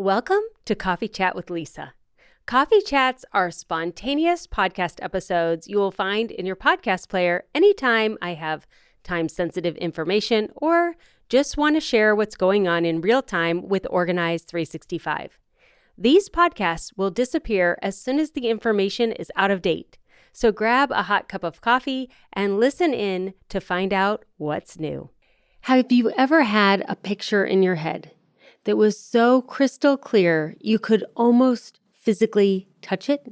Welcome to Coffee Chat with Lisa. Coffee Chats are spontaneous podcast episodes you will find in your podcast player anytime I have time-sensitive information or just want to share what's going on in real time with Organize 365. These podcasts will disappear as soon as the information is out of date. So grab a hot cup of coffee and listen in to find out what's new. Have you ever had a picture in your head that was so crystal clear you could almost physically touch it?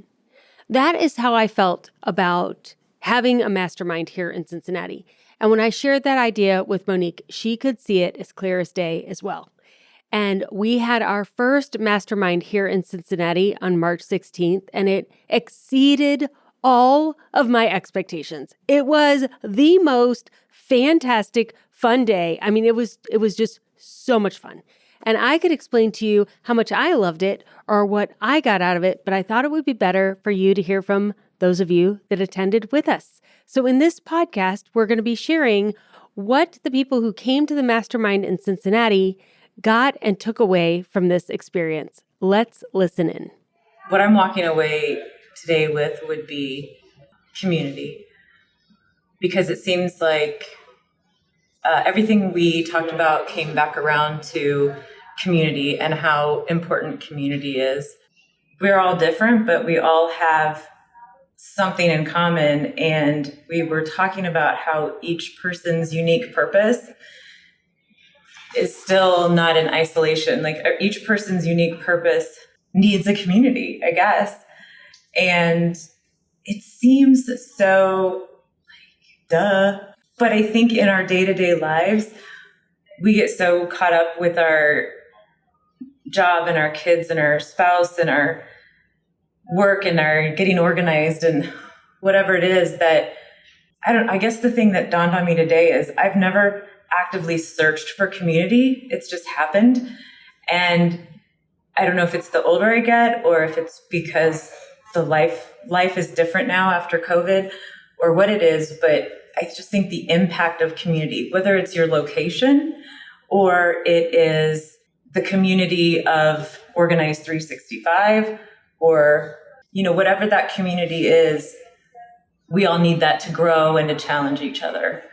That is how I felt about having a mastermind here in Cincinnati. And when I shared that idea with Monique, she could see it as clear as day as well. And we had our first mastermind here in Cincinnati on March 16th, and it exceeded all of my expectations. It was the most fantastic, fun day. I mean, it was just so much fun. And I could explain to you how much I loved it or what I got out of it, but I thought it would be better for you to hear from those of you that attended with us. So in this podcast, we're going to be sharing what the people who came to the mastermind in Cincinnati got and took away from this experience. Let's listen in. What I'm walking away today with would be community, because it seems like everything we talked about came back around to community and how important community is. We're all different, but we all have something in common. And we were talking about how each person's unique purpose is still not in isolation. Like each person's unique purpose needs a community, I guess. And it seems so duh. But I think in our day-to-day lives, we get so caught up with our job and our kids and our spouse and our work and our getting organized and whatever it is that I guess the thing that dawned on me today is I've never actively searched for community. It's just happened. And I don't know if it's the older I get or if it's because the life is different now after COVID or what it is, but I just think the impact of community, whether it's your location or it is the community of Organize 365 or, whatever that community is, we all need that to grow and to challenge each other.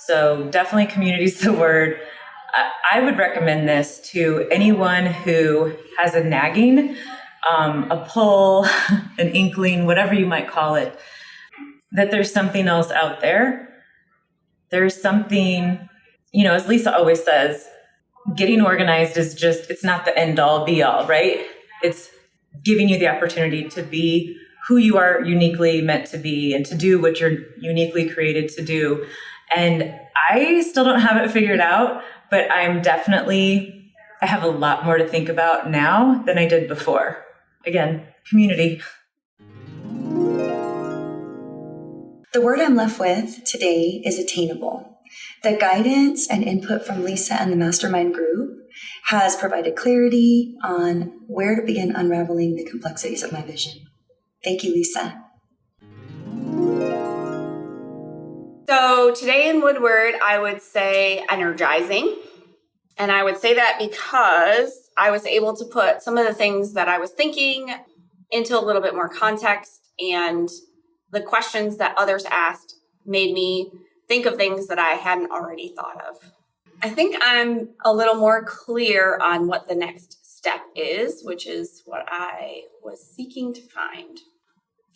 So definitely community is the word. I would recommend this to anyone who has a nagging, a pull, an inkling, whatever you might call it, that there's something else out there. There's something, as Lisa always says, getting organized is it's not the end all be all, right? It's giving you the opportunity to be who you are uniquely meant to be and to do what you're uniquely created to do. And I still don't have it figured out, but I have a lot more to think about now than I did before. Again, community. The word I'm left with today is attainable. The guidance and input from Lisa and the mastermind group has provided clarity on where to begin unraveling the complexities of my vision. Thank you, Lisa. So today in Woodward, I would say energizing. And I would say that because I was able to put some of the things that I was thinking into a little bit more context, and the questions that others asked made me think of things that I hadn't already thought of. I think I'm a little more clear on what the next step is, which is what I was seeking to find.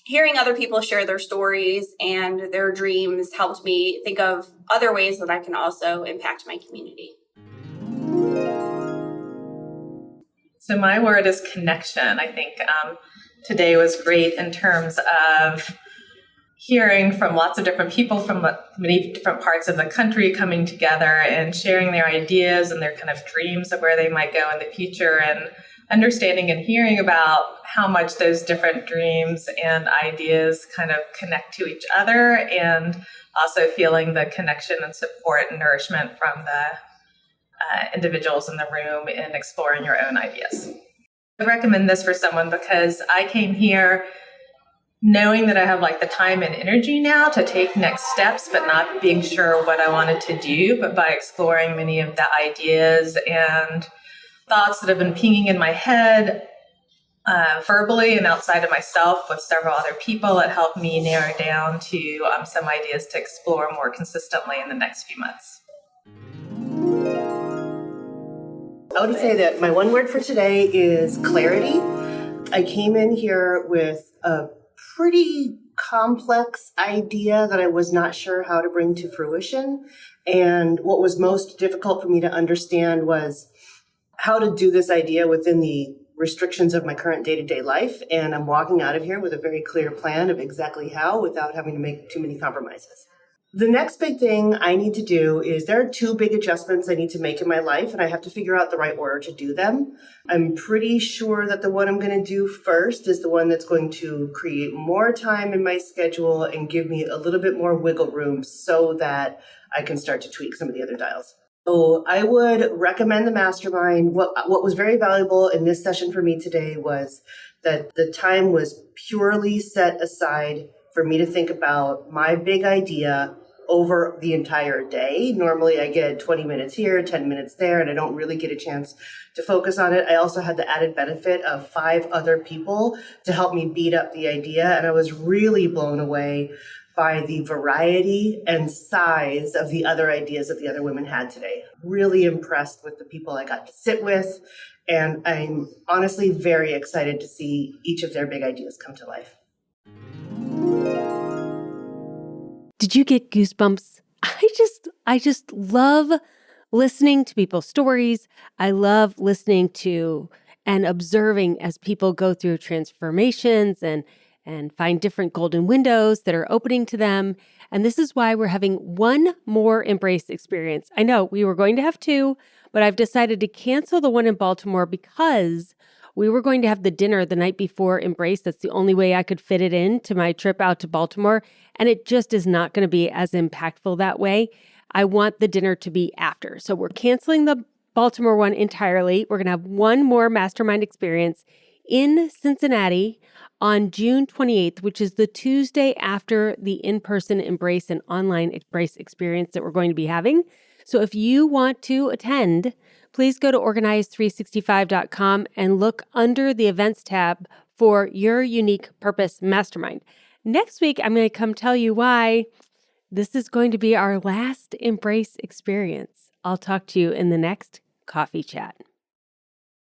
Hearing other people share their stories and their dreams helped me think of other ways that I can also impact my community. So my word is connection. I think today was great in terms of hearing from lots of different people from many different parts of the country coming together and sharing their ideas and their kind of dreams of where they might go in the future, and understanding and hearing about how much those different dreams and ideas kind of connect to each other, and also feeling the connection and support and nourishment from the individuals in the room in exploring your own ideas. I recommend this for someone because I came here knowing that I have like the time and energy now to take next steps, but not being sure what I wanted to do, but by exploring many of the ideas and thoughts that have been pinging in my head verbally and outside of myself with several other people. It helped me narrow down to some ideas to explore more consistently in the next few months. I would say that my one word for today is clarity. I came in here with a pretty complex idea that I was not sure how to bring to fruition. And what was most difficult for me to understand was how to do this idea within the restrictions of my current day-to-day life. And I'm walking out of here with a very clear plan of exactly how without having to make too many compromises. The next big thing I need to do is there are 2 big adjustments I need to make in my life, and I have to figure out the right order to do them. I'm pretty sure that the one I'm going to do first is the one that's going to create more time in my schedule and give me a little bit more wiggle room so that I can start to tweak some of the other dials. So I would recommend the mastermind. What was very valuable in this session for me today was that the time was purely set aside for me to think about my big idea over the entire day. Normally I get 20 minutes here, 10 minutes there, and I don't really get a chance to focus on it. I also had the added benefit of 5 other people to help me beat up the idea. And I was really blown away by the variety and size of the other ideas that the other women had today. Really impressed with the people I got to sit with. And I'm honestly very excited to see each of their big ideas come to life. Did you get goosebumps? I just love listening to people's stories. I love listening to and observing as people go through transformations and find different golden windows that are opening to them. And this is why we're having one more Embrace experience. I know we were going to have 2, but I've decided to cancel the one in Baltimore because we were going to have the dinner the night before Embrace. That's the only way I could fit it in to my trip out to Baltimore. And it just is not going to be as impactful that way. I want the dinner to be after. So we're canceling the Baltimore one entirely. We're going to have one more mastermind experience in Cincinnati on June 28th, which is the Tuesday after the in-person Embrace and online Embrace experience that we're going to be having. So if you want to attend, please go to organize365.com and look under the events tab for your unique purpose mastermind. Next week, I'm going to come tell you why this is going to be our last Embrace experience. I'll talk to you in the next coffee chat.